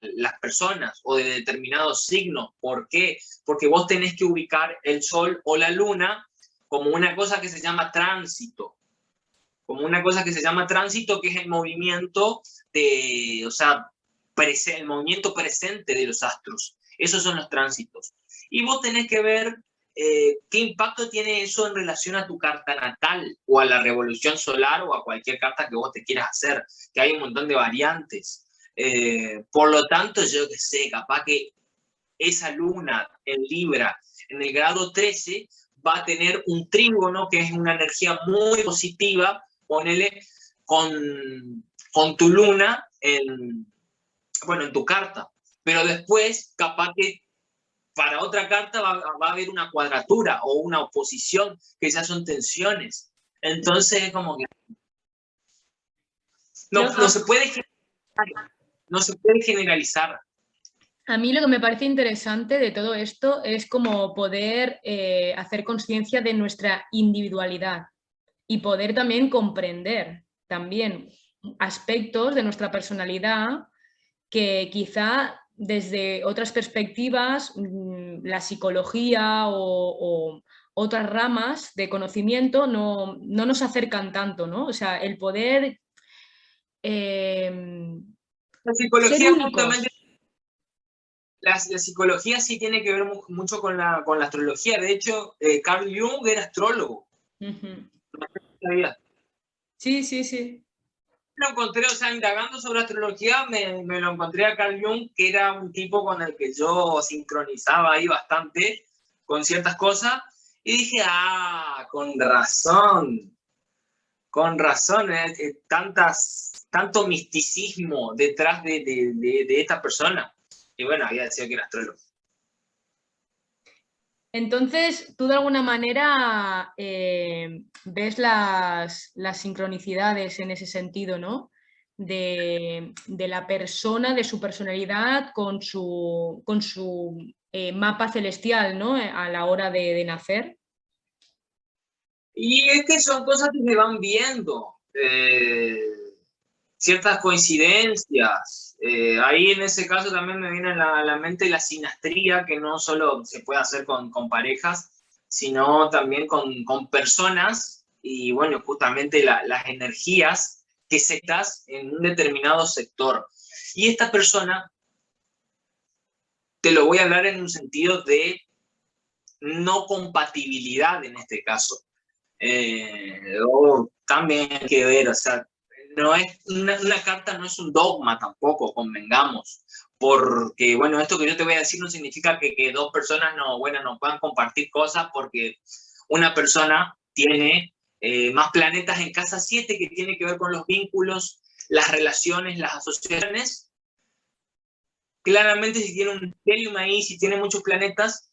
las personas o de determinados signos. ¿Por qué? Porque vos tenés que ubicar el sol o la luna como una cosa que se llama tránsito. Como una cosa que se llama tránsito, que es el movimiento de, o sea, el movimiento presente de los astros. Esos son los tránsitos. Y vos tenés que ver qué impacto tiene eso en relación a tu carta natal o a la revolución solar o a cualquier carta que vos te quieras hacer, que hay un montón de variantes. Por lo tanto, yo qué sé, capaz que esa luna en Libra, en el grado 13, va a tener un trígono que es una energía muy positiva, ponele, con tu luna bueno, en tu carta. Pero después, capaz que para otra carta va a haber una cuadratura o una oposición, que ya son tensiones. Entonces, es como que no se puede generalizar. No se puede generalizar. A mí lo que me parece interesante de todo esto es como poder hacer conciencia de nuestra individualidad y poder también comprender también aspectos de nuestra personalidad que quizá desde otras perspectivas, la psicología o otras ramas de conocimiento no nos acercan tanto, ¿no? O sea, el poder La psicología ser únicos. justamente, la psicología sí tiene que ver mucho con la astrología. De hecho, Carl Jung era astrólogo. Uh-huh. Sí, sí, sí. Lo encontré, o sea, indagando sobre astrología, me lo encontré a Carl Jung, que era un tipo con el que yo sincronizaba ahí bastante con ciertas cosas, y dije, con razón, tanto misticismo detrás de esta persona. Y bueno, había decidido que era astrólogo. Entonces, tú de alguna manera ves las sincronicidades en ese sentido, ¿no? De la persona, de su personalidad con su mapa celestial, ¿no? A la hora de nacer. Y es que son cosas que se van viendo, ciertas coincidencias. Ahí en ese caso también me viene a la mente la sinastría, que no solo se puede hacer con parejas, sino también con personas, y bueno, justamente las energías que se estás en un determinado sector. Y esta persona, te lo voy a hablar en un sentido de no compatibilidad en este caso. También hay que ver, o sea, no es una carta, no es un dogma tampoco, convengamos, porque, bueno, esto que yo te voy a decir no significa que dos personas no puedan compartir cosas, porque una persona tiene más planetas en casa 7 que tiene que ver con los vínculos, las relaciones, las asociaciones. Claramente, si tiene un stellium ahí, si tiene muchos planetas,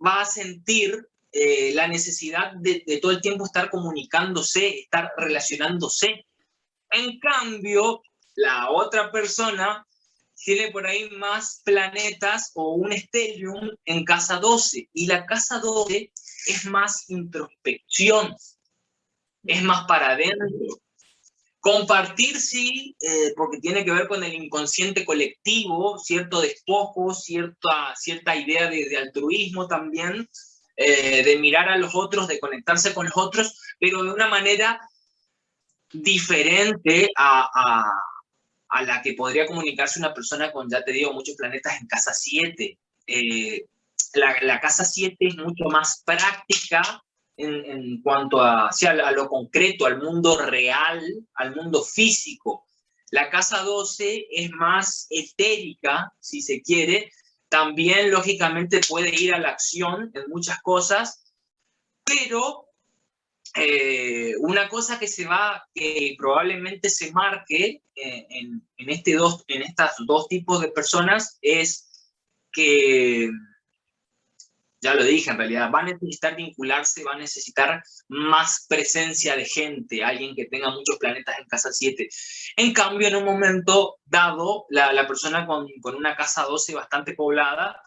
va a sentir la necesidad de todo el tiempo estar comunicándose, estar relacionándose. En cambio, la otra persona tiene por ahí más planetas o un stellium en casa 12, y la casa 12 es más introspección, es más para adentro. Compartir sí, porque tiene que ver con el inconsciente colectivo, cierto despojo, cierta idea de altruismo también, de mirar a los otros, de conectarse con los otros, pero de una manera diferente a la que podría comunicarse una persona con, ya te digo, muchos planetas en casa 7. La casa 7 es mucho más práctica en cuanto a lo concreto, al mundo real, al mundo físico. La casa 12 es más etérica, si se quiere. También, lógicamente, puede ir a la acción en muchas cosas, pero una cosa que probablemente se marque en estas dos tipos de personas es que, ya lo dije, en realidad, va a necesitar vincularse, va a necesitar más presencia de gente, alguien que tenga muchos planetas en casa 7. En cambio, en un momento dado, la persona con una casa 12 bastante poblada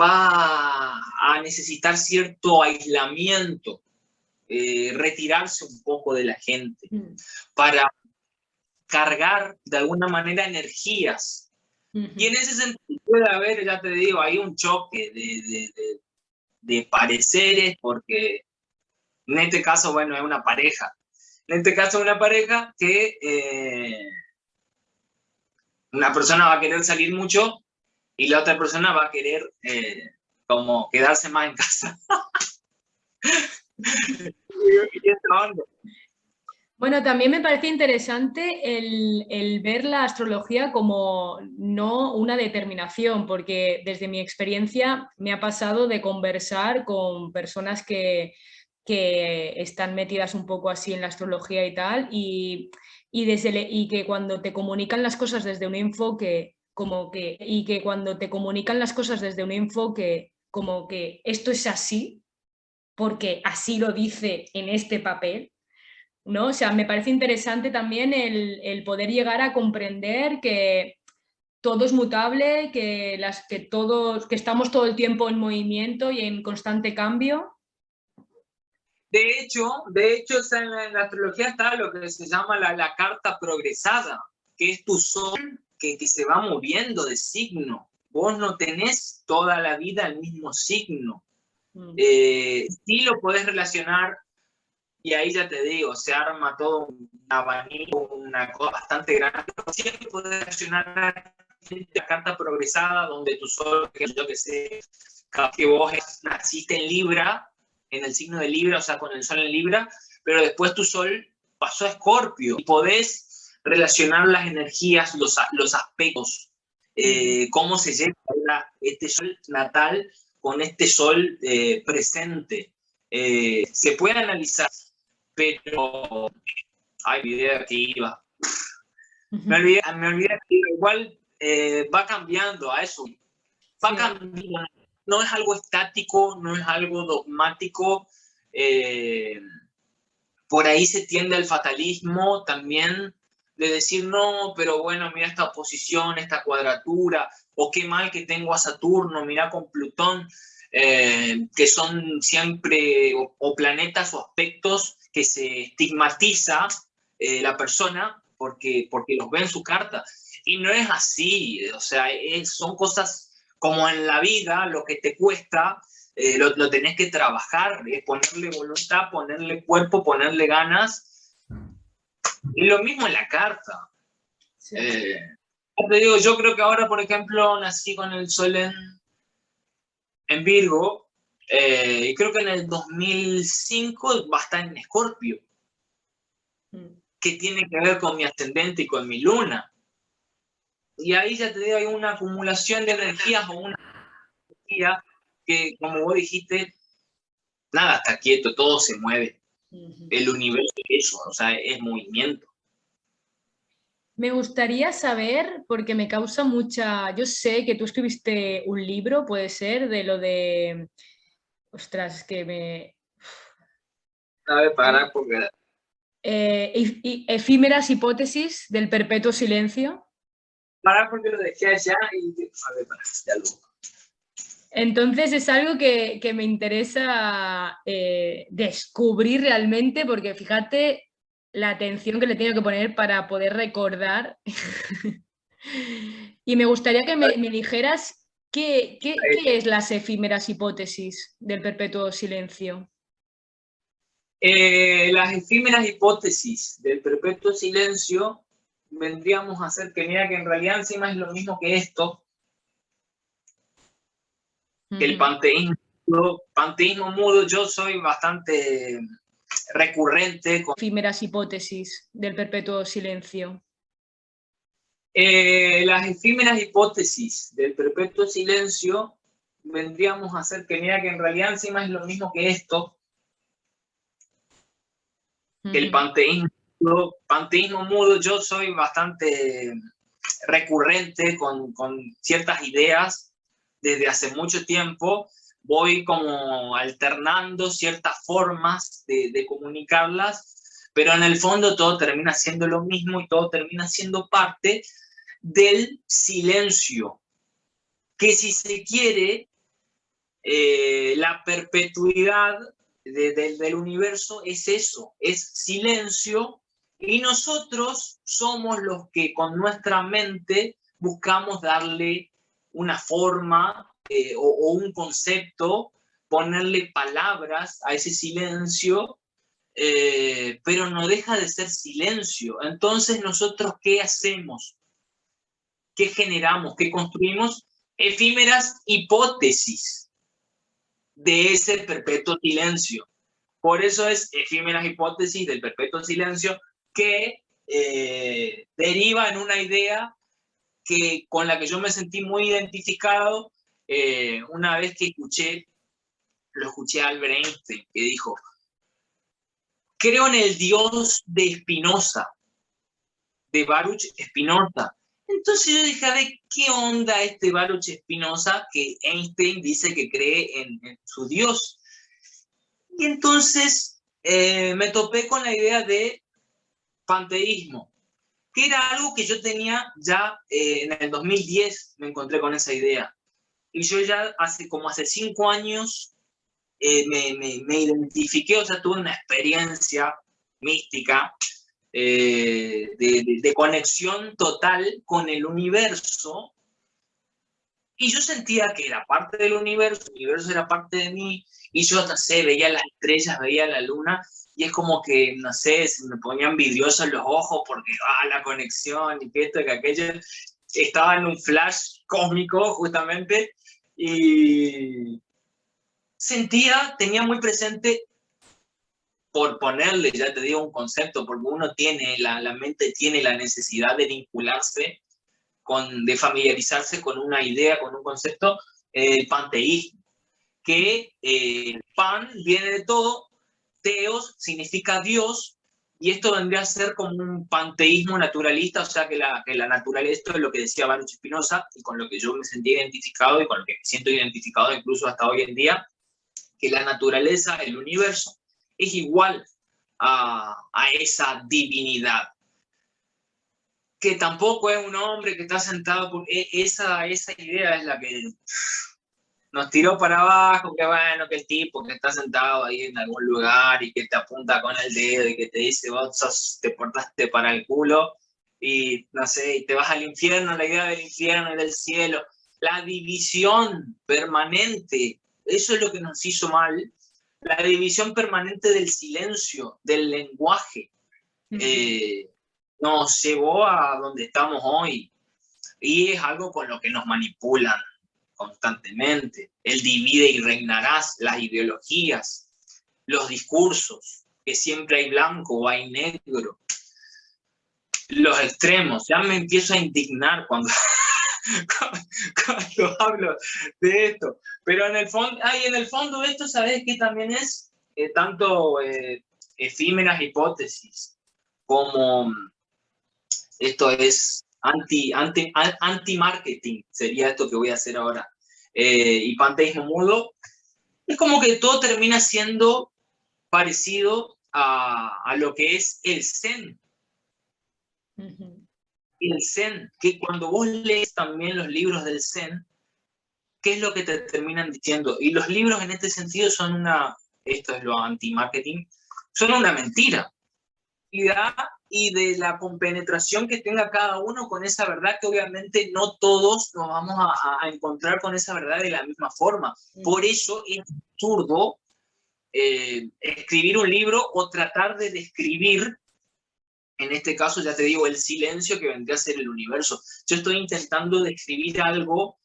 va a necesitar cierto aislamiento, retirarse un poco de la gente, para cargar de alguna manera energías. Ujú. Y en ese sentido puede haber, ya te digo, hay un choque de pareceres, porque en este caso, bueno, es una pareja. En este caso es una pareja que una persona va a querer salir mucho y la otra persona va a querer como quedarse más en casa. Y esta onda. Bueno, también me parece interesante el ver la astrología como no una determinación, porque desde mi experiencia me ha pasado de conversar con personas que están metidas un poco así en la astrología y tal, y que cuando te comunican las cosas desde un enfoque y que cuando te comunican las cosas desde un enfoque como que esto es así, porque así lo dice en este papel, ¿no? O sea, me parece interesante también el poder llegar a comprender que todo es mutable, que estamos todo el tiempo en movimiento y en constante cambio. De hecho en la astrología está lo que se llama la carta progresada, que es tu sol que se va moviendo de signo. Vos no tenés toda la vida el mismo signo. Sí lo podés relacionar, y ahí ya te digo, se arma todo un abanico, una cosa bastante grande. Siempre podés relacionar la carta progresada, donde tu sol, que yo que sé, que vos naciste en Libra, en el signo de Libra, o sea, con el sol en Libra, pero después tu sol pasó a Escorpio, y podés relacionar las energías, los aspectos, cómo se lleva este sol natal con este sol presente. Se puede analizar, pero ay, mi idea que iba. Me olvidé que igual va cambiando a eso. Va cambiando. No es algo estático, no es algo dogmático. Por ahí se tiende al fatalismo también, de decir, no, pero bueno, mira esta oposición, esta cuadratura, o qué mal que tengo a Saturno, mira con Plutón, que son siempre o planetas o aspectos que se estigmatiza la persona porque los ve en su carta. Y no es así, o sea, son cosas como en la vida, lo que te cuesta, lo tenés que trabajar, ponerle voluntad, ponerle cuerpo, ponerle ganas. Y lo mismo en la carta. Sí. Te digo, yo creo que ahora, por ejemplo, nací con el sol en Virgo, y creo que en el 2005 va a estar en Escorpio, que tiene que ver con mi ascendente y con mi luna. Y ahí ya te digo, hay una acumulación de energías o una energía que, como vos dijiste, nada está quieto, todo se mueve. El universo es eso, o sea, es movimiento. Me gustaría saber, porque me causa mucha... Yo sé que tú escribiste un libro, puede ser, de lo de... Ostras, que me... A ver, para, porque... efímeras hipótesis del perpetuo silencio. Para, porque lo dejé allá y... A ver, para, ya lo... Entonces es algo que me interesa descubrir realmente, porque fíjate la atención que le tengo que poner para poder recordar. Y me gustaría que me dijeras qué es las efímeras hipótesis del perpetuo silencio. Las efímeras hipótesis del perpetuo silencio vendríamos a hacer que, mira, que en realidad encima es lo mismo que esto, que el panteísmo mudo. Yo soy bastante recurrente con... Efímeras hipótesis del perpetuo silencio. Las efímeras hipótesis del perpetuo silencio vendríamos a hacer que, mira, que en realidad encima es lo mismo que esto, que el panteísmo mudo. Yo soy bastante recurrente con ciertas ideas desde hace mucho tiempo. Voy como alternando ciertas formas de comunicarlas, pero en el fondo todo termina siendo lo mismo y todo termina siendo parte del silencio, que, si se quiere, la perpetuidad del universo es eso, es silencio Y nosotros somos los que con nuestra mente buscamos darle una forma o un concepto, ponerle palabras a ese silencio, pero no deja de ser silencio. Entonces, ¿nosotros qué hacemos? ¿Qué generamos? ¿Qué construimos? Efímeras hipótesis de ese perpetuo silencio. Por eso es efímeras hipótesis del perpetuo silencio que deriva en una idea con la que yo me sentí muy identificado una vez que lo escuché a Albert Einstein, que dijo: creo en el Dios de Spinoza, de Baruch Spinoza. Entonces yo dije, a ver, ¿qué onda este Baruch Spinoza que Einstein dice que cree en su Dios? Y entonces me topé con la idea de panteísmo, que era algo que yo tenía ya en el 2010, me encontré con esa idea. Y yo ya hace 5 años me identifiqué, o sea, tuve una experiencia mística de conexión total con el universo, y yo sentía que era parte del universo, el universo era parte de mí, y yo, no sé, veía las estrellas, veía la luna, y es como que, no sé, se me ponían vidriosos los ojos porque, la conexión, y que esto, y que aquello, estaba en un flash cósmico, justamente, y tenía muy presente, por ponerle, ya te digo, un concepto, porque uno tiene, la mente tiene la necesidad de vincularse, de familiarizarse con una idea, con un concepto, panteísmo, que pan viene de todo, teos significa Dios, y esto vendría a ser como un panteísmo naturalista, o sea que la naturaleza, esto es lo que decía Baruch Spinoza, y con lo que yo me sentí identificado, y con lo que me siento identificado incluso hasta hoy en día, que la naturaleza, el universo, es igual a esa divinidad, que tampoco es un hombre que está sentado, porque esa idea es la que nos tiró para abajo, que bueno, que el tipo que está sentado ahí en algún lugar y que te apunta con el dedo y que te dice, vos te portaste para el culo y no sé, y te vas al infierno, la idea del infierno y del cielo, la división permanente, eso es lo que nos hizo mal, la división permanente del silencio, del lenguaje, nos llevó a donde estamos hoy, y es algo con lo que nos manipulan constantemente. El divide y reinarás, las ideologías, los discursos, que siempre hay blanco o hay negro, los extremos. Ya me empiezo a indignar cuando hablo de esto. Pero en el fondo esto, ¿sabes qué también es? Tanto efímeras hipótesis como esto es anti-marketing, sería esto que voy a hacer ahora. Y panteísmo mudo, es como que todo termina siendo parecido a lo que es el Zen. El Zen, que cuando vos lees también los libros del Zen, ¿qué es lo que te terminan diciendo? Y los libros en este sentido son esto es lo anti-marketing, son una mentira. Y de la compenetración que tenga cada uno con esa verdad, que obviamente no todos nos vamos a encontrar con esa verdad de la misma forma. Por eso es absurdo escribir un libro o tratar de describir, en este caso ya te digo, el silencio que vendría a ser el universo. Yo estoy intentando describir algo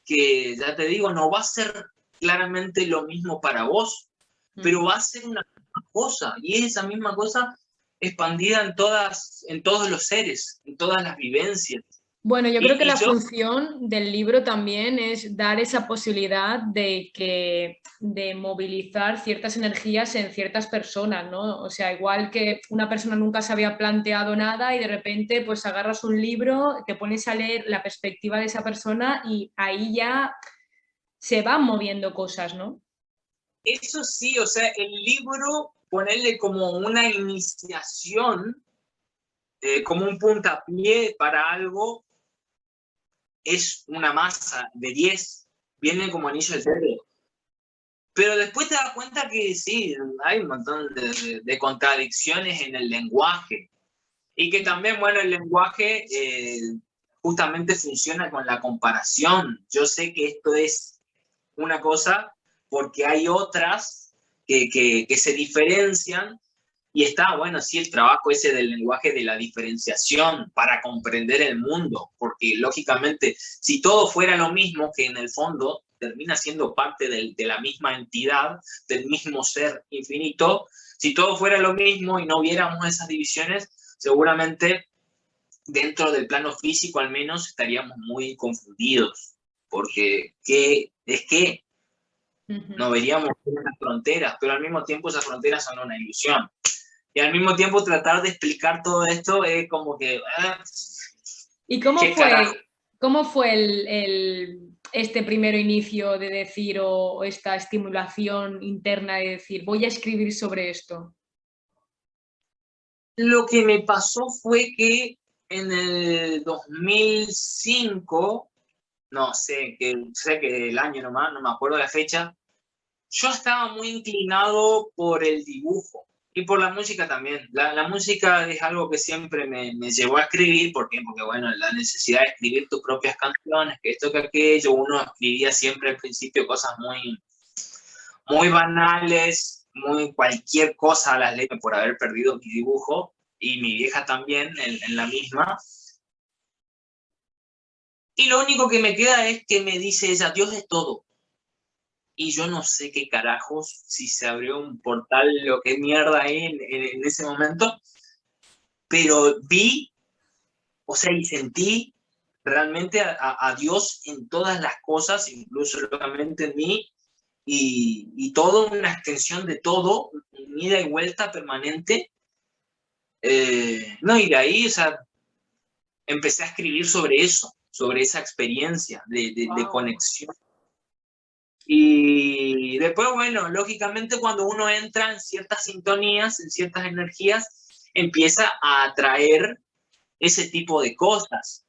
que, ya te digo, no va a ser claramente lo mismo para vos, pero va a ser una misma cosa, y es esa misma cosa expandida en todos los seres, en todas las vivencias. Bueno, yo creo que la función del libro también es dar esa posibilidad de movilizar ciertas energías en ciertas personas, ¿no? O sea, igual que una persona nunca se había planteado nada y de repente pues agarras un libro, te pones a leer la perspectiva de esa persona y ahí ya se van moviendo cosas, ¿no? Eso sí, o sea, el libro, ponerle como una iniciación, como un puntapié para algo, es una masa de 10, viene como anillo al dedo. Pero después te das cuenta que sí, hay un montón de contradicciones en el lenguaje. Y que también, bueno, el lenguaje justamente funciona con la comparación. Yo sé que esto es una cosa porque hay otras que se diferencian y está, bueno, sí, el trabajo ese del lenguaje de la diferenciación para comprender el mundo, porque lógicamente, si todo fuera lo mismo, que en el fondo termina siendo parte de la misma entidad, del mismo ser infinito, si todo fuera lo mismo y no viéramos esas divisiones, seguramente dentro del plano físico al menos estaríamos muy confundidos, porque ¿qué es qué? No veríamos esas fronteras, pero al mismo tiempo esas fronteras son una ilusión. Y al mismo tiempo tratar de explicar todo esto es como que... ¿Y ¿qué carajo? cómo fue este primer inicio de decir o esta estimulación interna de decir voy a escribir sobre esto? Lo que me pasó fue que en el 2005, no sé, sé que el año nomás, no me acuerdo la fecha, yo estaba muy inclinado por el dibujo y por la música también. La música es algo que siempre me llevó a escribir. ¿Por qué? Porque, bueno, la necesidad de escribir tus propias canciones, que esto, que aquello, uno escribía siempre al principio cosas muy banales, muy cualquier cosa a las letras por haber perdido mi dibujo, y mi vieja también en la misma. Y lo único que me queda es que me dice ella, Dios es todo. Y yo no sé qué carajos, si se abrió un portal, lo que mierda ahí en ese momento, pero vi, o sea, y sentí realmente a Dios en todas las cosas, incluso locamente en mí, y todo, una extensión de todo, un ida y vuelta permanente. No, y de ahí, o sea, empecé a escribir sobre eso, sobre esa experiencia de Wow. conexión. Y después, bueno, lógicamente cuando uno entra en ciertas sintonías, en ciertas energías, empieza a atraer ese tipo de cosas.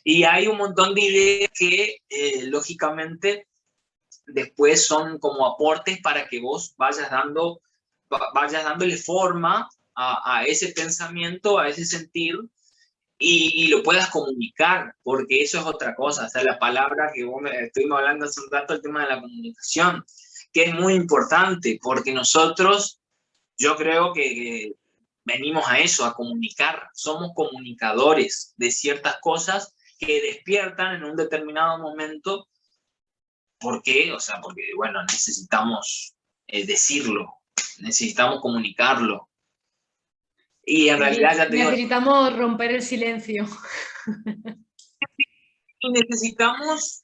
Y hay un montón de ideas que, lógicamente, después son como aportes para que vos vayas dándole forma a ese pensamiento, a ese sentir, y lo puedas comunicar, porque eso es otra cosa. O sea, la palabra que vos estuvimos hablando hace un rato, el tema de la comunicación, que es muy importante, porque nosotros, yo creo que venimos a eso, a comunicar. Somos comunicadores de ciertas cosas que despiertan en un determinado momento. ¿Por qué? O sea, porque, bueno, necesitamos decirlo, necesitamos comunicarlo. Y en realidad, ya te digo, Necesitamos romper el silencio. y necesitamos,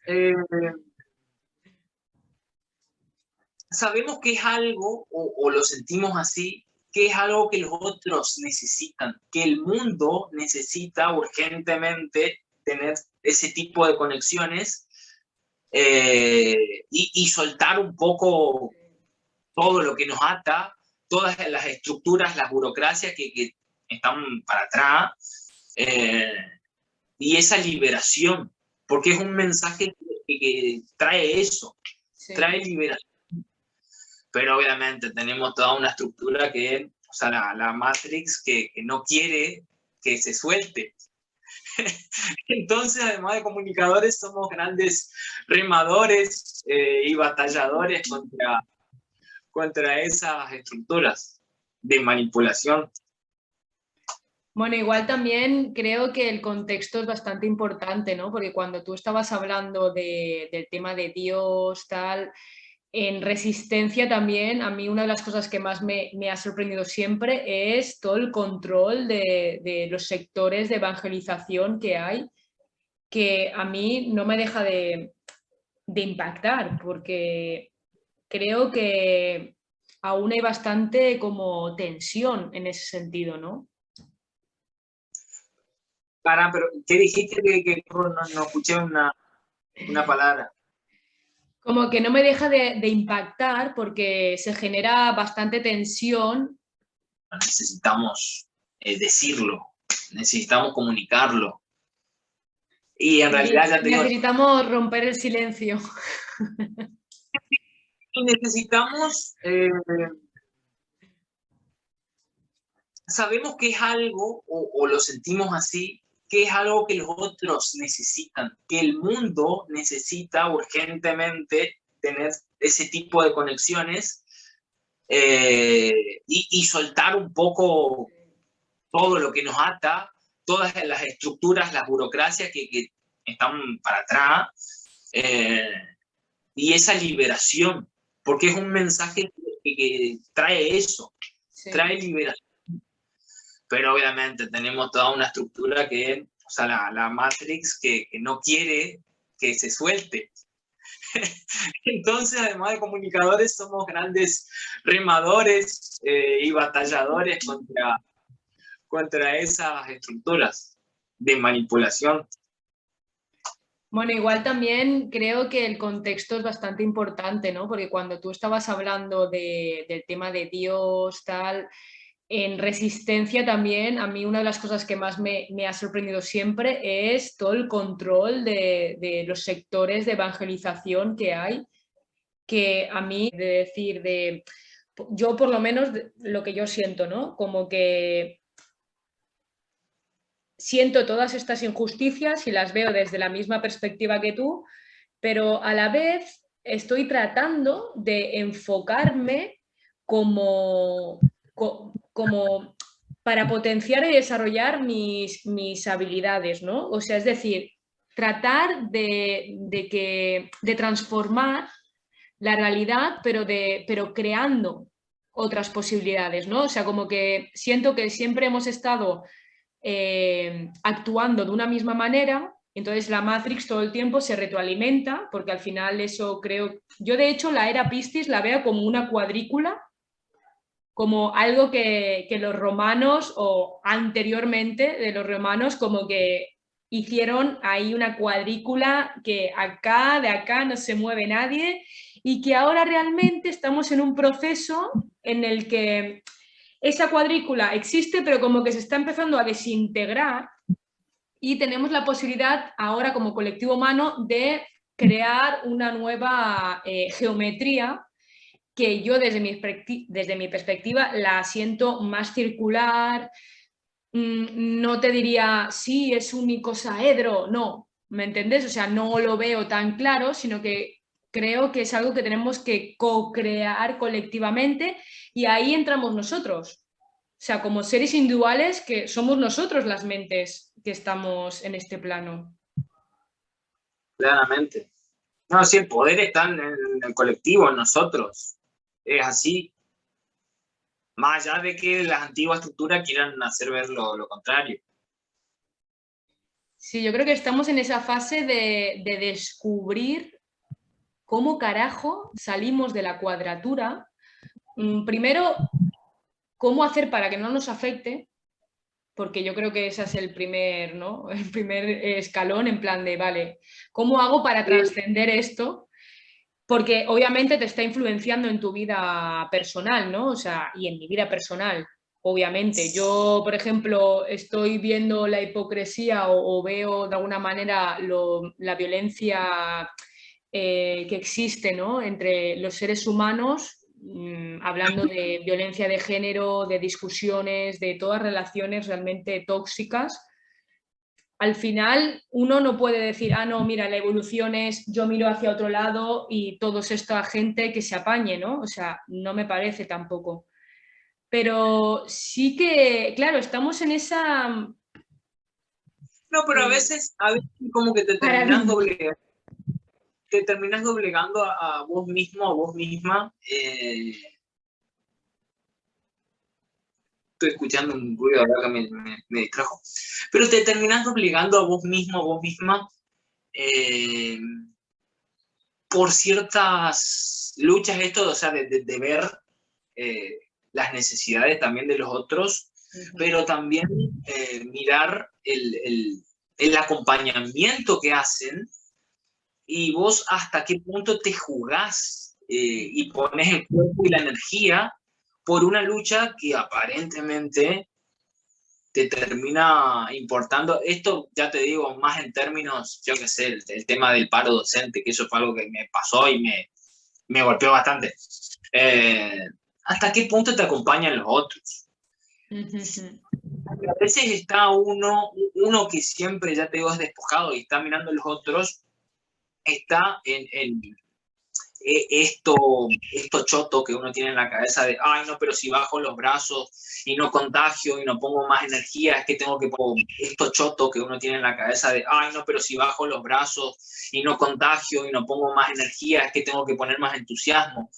sabemos que es algo, o lo sentimos así, que es algo que los otros necesitan, que el mundo necesita urgentemente tener ese tipo de conexiones, y soltar un poco todo lo que nos ata, todas las estructuras, las burocracias que están para atrás, y esa liberación, porque es un mensaje que trae eso, Sí. trae liberación. Pero obviamente tenemos toda una estructura que, o sea, la Matrix que no quiere que se suelte. Entonces, además de comunicadores, somos grandes remadores y batalladores contra esas estructuras de manipulación. Bueno, igual también creo que el contexto es bastante importante, ¿no? Porque cuando tú estabas hablando del tema de Dios, tal, en Resistencia también, a mí una de las cosas que más me ha sorprendido siempre es todo el control de los sectores de evangelización que hay, que a mí no me deja de impactar, porque creo que aún hay bastante como tensión en ese sentido, ¿no? Para, pero ¿qué dijiste que no escuché una palabra? Como que no me deja de impactar porque se genera bastante tensión. Necesitamos decirlo, necesitamos comunicarlo. Y en realidad, ya te digo, Necesitamos romper el silencio. y necesitamos sabemos que es algo, o lo sentimos así, que es algo que los otros necesitan, que el mundo necesita urgentemente tener ese tipo de conexiones, y soltar un poco todo lo que nos ata, todas las estructuras, las burocracias que están para atrás, y esa liberación, porque es un mensaje que trae eso, Sí. trae liberación. Pero obviamente tenemos toda una estructura que, o sea, la Matrix que no quiere que se suelte. Entonces, además de comunicadores, somos grandes remadores, y batalladores contra esas estructuras de manipulación. Bueno, igual también creo que el contexto es bastante importante, ¿no? Porque cuando tú estabas hablando del tema de Dios, tal, en Resistencia también, a mí una de las cosas que más me ha sorprendido siempre es todo el control de los sectores de evangelización que hay, que a mí, de decir, yo por lo menos lo que yo siento, ¿no? Como que siento todas estas injusticias y las veo desde la misma perspectiva que tú, pero a la vez estoy tratando de enfocarme como para potenciar y desarrollar mis habilidades, ¿no? O sea, es decir, tratar de transformar la realidad, pero creando otras posibilidades, ¿no? O sea, como que siento que siempre hemos estado actuando de una misma manera, entonces la Matrix todo el tiempo se retroalimenta, porque al final eso creo... Yo de hecho la era Piscis la veo como una cuadrícula, como algo que los romanos, o anteriormente de los romanos, como que hicieron ahí una cuadrícula que de acá no se mueve nadie, y que ahora realmente estamos en un proceso en el que esa cuadrícula existe, pero como que se está empezando a desintegrar, y tenemos la posibilidad ahora como colectivo humano de crear una nueva geometría que yo desde mi perspectiva la siento más circular. No te diría, sí, es un icosaedro, no, ¿me entendés? O sea, no lo veo tan claro, sino que creo que es algo que tenemos que co-crear colectivamente, y ahí entramos nosotros. O sea, como seres individuales, que somos nosotros las mentes que estamos en este plano. Claramente. No, sí, el poder está en el colectivo, en nosotros. Es así. Más allá de que las antiguas estructuras quieran hacer ver lo contrario. Sí, yo creo que estamos en esa fase de descubrir cómo carajo salimos de la cuadratura. Primero, cómo hacer para que no nos afecte, porque yo creo que ese es el primer, ¿no? El primer escalón, en plan de, vale, ¿cómo hago para trascender esto? Porque obviamente te está influenciando en tu vida personal, ¿no? O sea, y en mi vida personal, obviamente. Yo, por ejemplo, estoy viendo la hipocresía, o veo de alguna manera la violencia que existe, ¿no?, entre los seres humanos, hablando de violencia de género, de discusiones, de todas relaciones realmente tóxicas. Al final uno no puede decir, ah, no, mira, la evolución es yo miro hacia otro lado y todos esta gente que se apañe, ¿no? O sea, no me parece tampoco. Pero sí que, claro, estamos en esa... No, pero a veces como que paradigma. te terminas doblegando a vos mismo, a vos misma. Estoy escuchando un ruido acá que me distrajo. Pero te terminas doblegando a vos mismo, a vos misma, por ciertas luchas, esto, o sea, de ver las necesidades también de los otros, pero también mirar el acompañamiento que hacen, y vos hasta qué punto te jugás, y pones el cuerpo y la energía por una lucha que aparentemente te termina importando. Esto ya te digo, más en términos, yo qué sé, el tema del paro docente, que eso fue algo que me pasó y me golpeó bastante. ¿Hasta qué punto te acompañan los otros? A veces está uno que siempre, ya te digo, es despojado y está mirando a los otros, está en esto choto que uno tiene en la cabeza de, ay, no, pero si bajo los brazos y no contagio y no pongo más energía, es que tengo que poner esto choto que uno tiene en la cabeza de, ay, no, pero si bajo los brazos y no contagio y no pongo más energía, es que tengo que poner más entusiasmo.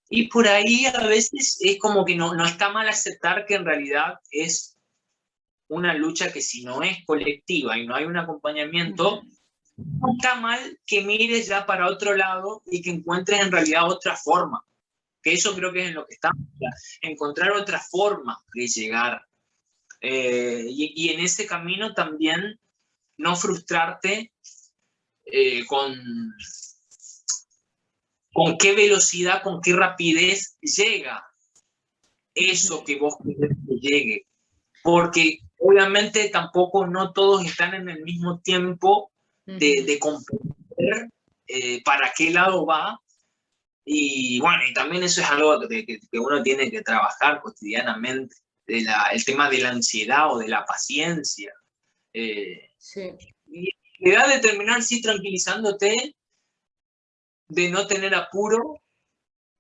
Y por ahí a veces es como que no está mal aceptar que en realidad es una lucha que si no es colectiva y no hay un acompañamiento, no está mal que mires ya para otro lado y que encuentres en realidad otra forma. Que eso creo que es en lo que estamos, encontrar otra forma de llegar. Y en ese camino también no frustrarte con qué velocidad, con qué rapidez llega eso que vos querés que llegue. Porque obviamente tampoco no todos están en el mismo tiempo de comprender para qué lado va. Y bueno, y también eso es algo que uno tiene que trabajar cotidianamente, el tema de la ansiedad o de la paciencia. Sí. Y la idea de terminar, sí, tranquilizándote, de no tener apuro,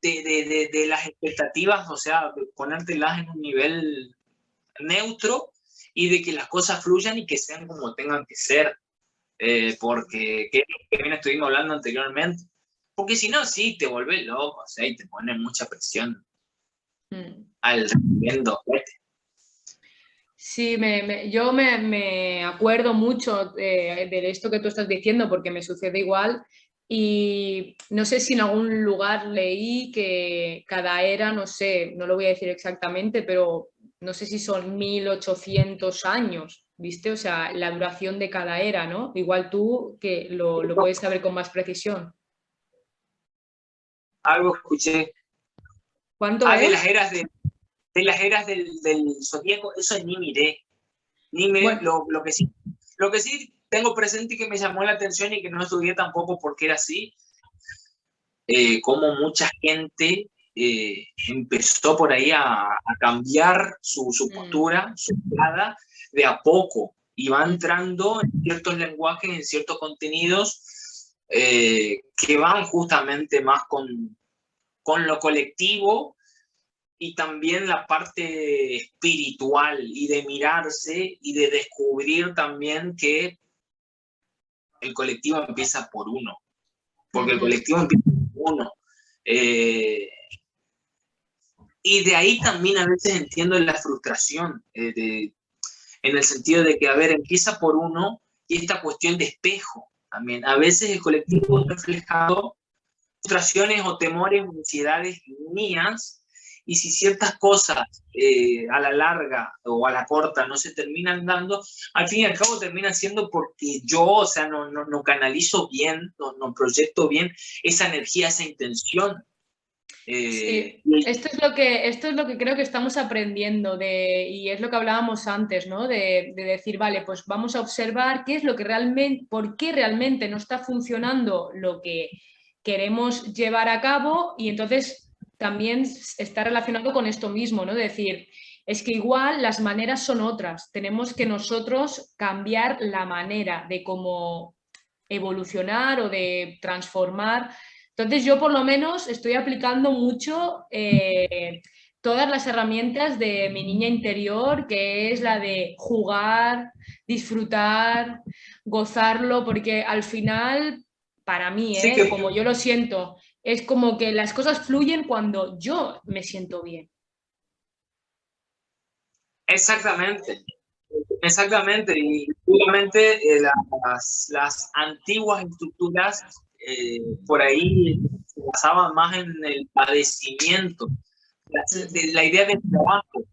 de las expectativas, o sea, de ponértelas en un nivel neutro y de que las cosas fluyan y que sean como tengan que ser, porque que bien estuvimos hablando anteriormente, porque si no, sí, te vuelves loco, o sea, y te pone mucha presión al rendimiento. Sí, yo me acuerdo mucho de esto que tú estás diciendo porque me sucede igual y no sé si en algún lugar leí que cada era, no sé, no lo voy a decir exactamente, pero no sé si son 1800 años, ¿viste? O sea, la duración de cada era, ¿no? Igual tú que lo puedes saber con más precisión. Algo escuché. ¿Cuánto De es? las eras del zodíaco, eso ni miré. Bueno, Lo que sí tengo presente y que me llamó la atención y que no estudié tampoco porque era así, como mucha gente empezó por ahí a cambiar su postura, su mirada, de a poco, y va entrando en ciertos lenguajes, en ciertos contenidos que van justamente más con lo colectivo y también la parte espiritual y de mirarse y de descubrir también que el colectivo empieza por uno, porque el colectivo empieza por uno. Y de ahí también a veces entiendo la frustración, en el sentido de que, a ver, empieza por uno y esta cuestión de espejo también. A veces el colectivo ha reflejado frustraciones o temores o ansiedades mías, y si ciertas cosas a la larga o a la corta no se terminan dando, al fin y al cabo terminan siendo porque yo, o sea, no canalizo bien, no proyecto bien esa energía, esa intención. sí, esto es lo que creo que estamos aprendiendo y es lo que hablábamos antes, ¿no? De decir, vale, pues vamos a observar qué es lo que realmente, por qué realmente no está funcionando lo que queremos llevar a cabo y entonces también está relacionado con esto mismo, ¿no? De decir, es que igual las maneras son otras, tenemos que nosotros cambiar la manera de cómo evolucionar o de transformar. Entonces yo por lo menos estoy aplicando mucho todas las herramientas de mi niña interior, que es la de jugar, disfrutar, gozarlo, porque al final, para mí, Sí que, como yo lo siento, es como que las cosas fluyen cuando yo me siento bien. exactamente, exactamente, y justamente las antiguas estructuras por ahí se basaban más en el padecimiento, la idea del trabajo.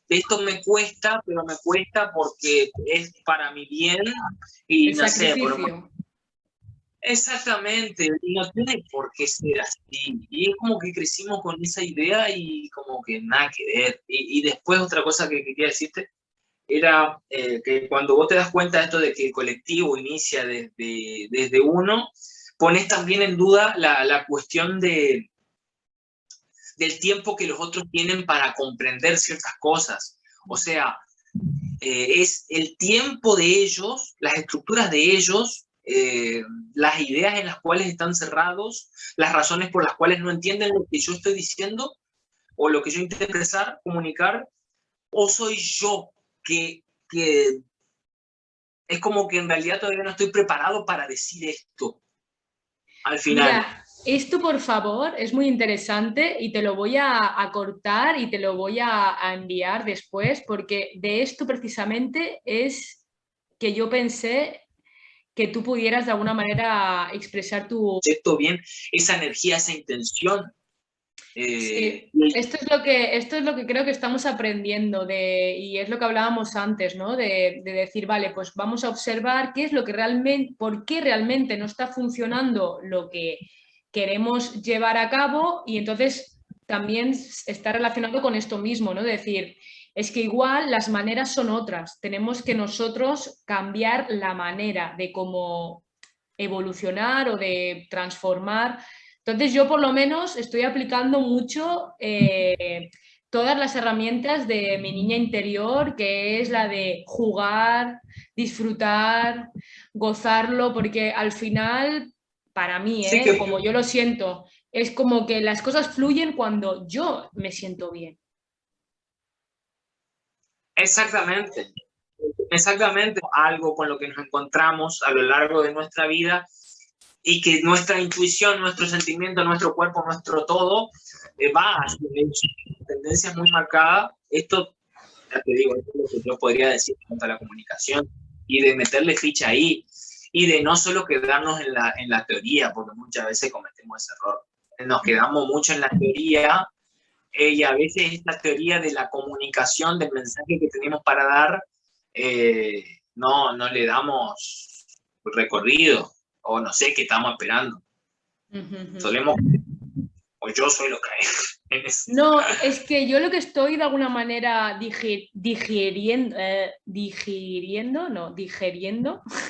De esto me cuesta, pero me cuesta porque es para mi bien y El no sé, sacrificio. exactamente, y no tiene por qué ser así. Y es como que crecimos con esa idea y como que nada que ver. Y después otra cosa que quería decirte era que cuando vos te das cuenta de esto de que el colectivo inicia desde uno, pones también en duda la cuestión del tiempo que los otros tienen para comprender ciertas cosas. O sea, es el tiempo de ellos, las estructuras de ellos, las ideas en las cuales están cerrados, las razones por las cuales no entienden lo que yo estoy diciendo o lo que yo intento expresar, comunicar, o soy yo que es como que en realidad todavía no estoy preparado para decir esto al final. Mira, esto por favor es muy interesante y te lo voy a cortar y te lo voy a enviar después, porque de esto precisamente es que yo pensé que tú pudieras de alguna manera expresar tu... Esto bien, esa energía, esa intención. Sí, esto es lo que creo que estamos aprendiendo y es lo que hablábamos antes, ¿no? De decir, vale, pues vamos a observar qué es lo que realmente, por qué realmente no está funcionando lo que queremos llevar a cabo y entonces también está relacionado con esto mismo, ¿no? De decir, es que igual las maneras son otras, tenemos que nosotros cambiar la manera de cómo evolucionar o de transformar. Entonces yo por lo menos estoy aplicando mucho todas las herramientas de mi niña interior, que es la de jugar, disfrutar, gozarlo, porque al final, para mí, Sí que, como yo lo siento, es como que las cosas fluyen cuando yo me siento bien. exactamente, exactamente algo con lo que nos encontramos a lo largo de nuestra vida y que nuestra intuición, nuestro sentimiento, nuestro cuerpo, nuestro todo va a tendencias muy marcadas. Esto, ya te digo, esto es lo que yo podría decir en cuanto a la comunicación y de meterle ficha ahí y de no solo quedarnos en la teoría, porque muchas veces cometemos ese error. Nos quedamos mucho en la teoría y a veces esta teoría de la comunicación, del mensaje que tenemos para dar, no le damos recorrido o no sé qué estamos esperando. Solemos, o yo suelo caer en eso. No, es que yo lo que estoy de alguna manera digiriendo,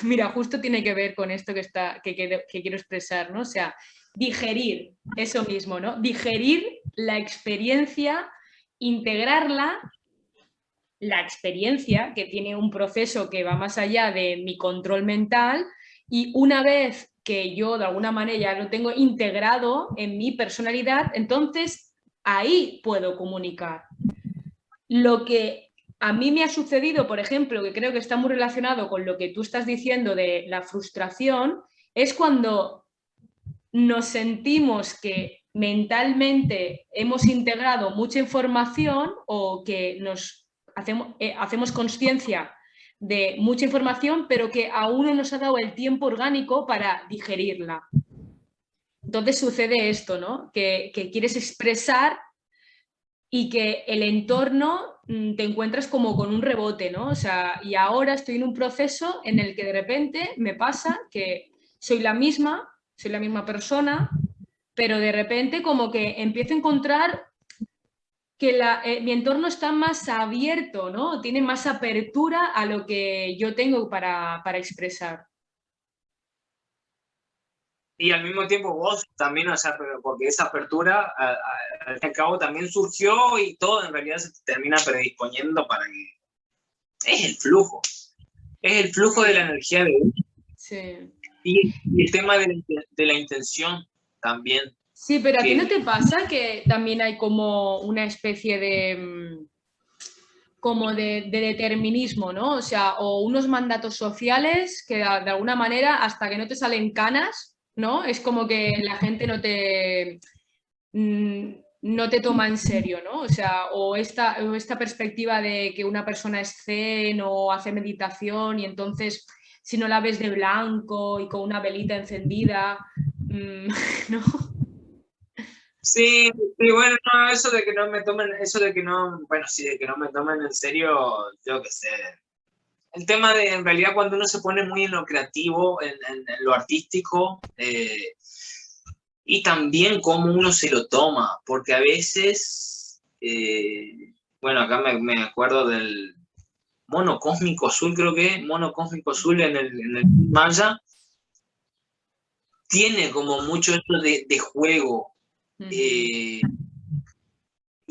mira, justo tiene que ver con esto que quiero expresar, ¿no? O sea, digerir, eso mismo, ¿no? Digerir la experiencia, integrarla, la experiencia que tiene un proceso que va más allá de mi control mental y una vez que yo de alguna manera ya lo tengo integrado en mi personalidad, entonces ahí puedo comunicar. Lo que a mí me ha sucedido, por ejemplo, que creo que está muy relacionado con lo que tú estás diciendo de la frustración, es cuando nos sentimos que mentalmente hemos integrado mucha información o que nos hacemos conciencia de mucha información, pero que aún no nos ha dado el tiempo orgánico para digerirla. Entonces sucede esto, ¿no? Que quieres expresar y que el entorno te encuentras como con un rebote, ¿no? O sea, y ahora estoy en un proceso en el que de repente me pasa que soy la misma persona, pero de repente como que empiezo a encontrar que mi entorno está más abierto, ¿no? Tiene más apertura a lo que yo tengo para expresar. Y al mismo tiempo vos también, o sea, porque esa apertura al fin y al cabo también surgió y todo en realidad se termina predisponiendo para que es el flujo de la energía de uno. Sí. Y el tema de la intención también. Sí, pero ¿a ti no te pasa que también hay como una especie de como de determinismo, ¿no? O sea, o unos mandatos sociales que de alguna manera, hasta que no te salen canas, ¿no? Es como que la gente no te toma en serio, ¿no? O sea, o esta perspectiva de que una persona es zen o hace meditación y entonces si no la ves de blanco y con una velita encendida, ¿no? Sí, y bueno, no, eso de que no me tomen, eso de que no, bueno, sí, de que no me tomen en serio, yo qué sé. El tema de, en realidad, cuando uno se pone muy en lo creativo, en lo artístico, y también cómo uno se lo toma, porque a veces, bueno, acá me acuerdo del mono cósmico azul, creo que, mono cósmico azul en el Maya, tiene como mucho esto de juego.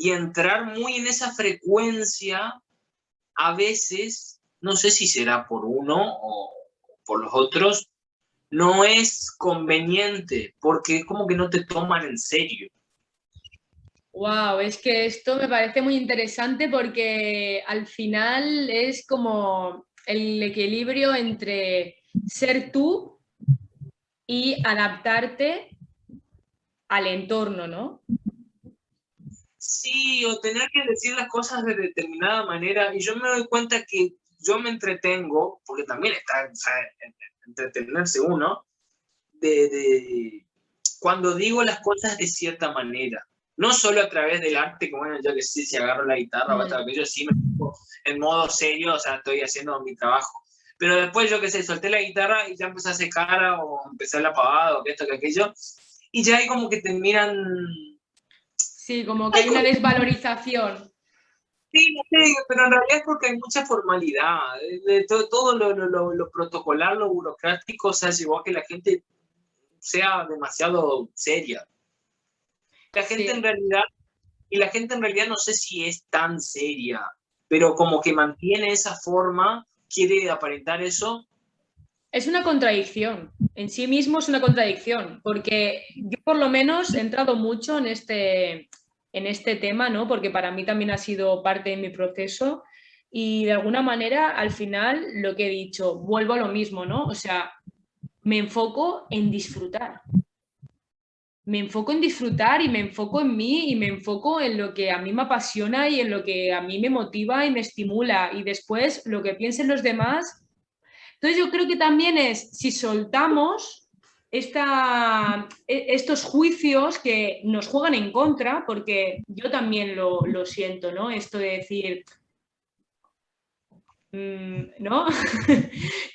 y entrar muy en esa frecuencia, a veces, no sé si será por uno o por los otros, no es conveniente, porque es como que no te toman en serio. Wow, es que esto me parece muy interesante porque al final es como el equilibrio entre ser tú y adaptarte al entorno, ¿no? Sí, o tener que decir las cosas de determinada manera, y yo me doy cuenta que yo me entretengo, porque también está, o sea, entretenerse uno, cuando digo las cosas de cierta manera. No solo a través del arte, que bueno, yo que sé, si agarro la guitarra o hasta aquello, sí me pongo en modo serio, o sea, estoy haciendo mi trabajo. Pero después, yo que sé, solté la guitarra y ya empecé a hacer cara o empecé a la pavada o que esto, que aquello, y ya hay como que te miran. Sí, como que hay una desvalorización. Sí, no sé, pero en realidad es porque hay mucha formalidad. Todo lo protocolar, lo burocrático, o sea, llevó a que la gente sea demasiado seria. La gente en Sí. realidad, y la gente en realidad no sé si es tan seria, pero como que mantiene esa forma, quiere aparentar eso. Es una contradicción. En sí mismo es una contradicción, porque yo por lo menos he entrado mucho en este tema, ¿no? Porque para mí también ha sido parte de mi proceso y de alguna manera al final lo que he dicho, vuelvo a lo mismo, ¿no? O sea, me enfoco en disfrutar. Me enfoco en disfrutar y me enfoco en mí y me enfoco en lo que a mí me apasiona y en lo que a mí me motiva y me estimula. Y después lo que piensen los demás. Entonces yo creo que también es, si soltamos estos juicios que nos juegan en contra, porque yo también lo siento, ¿no? Esto de decir, ¿no?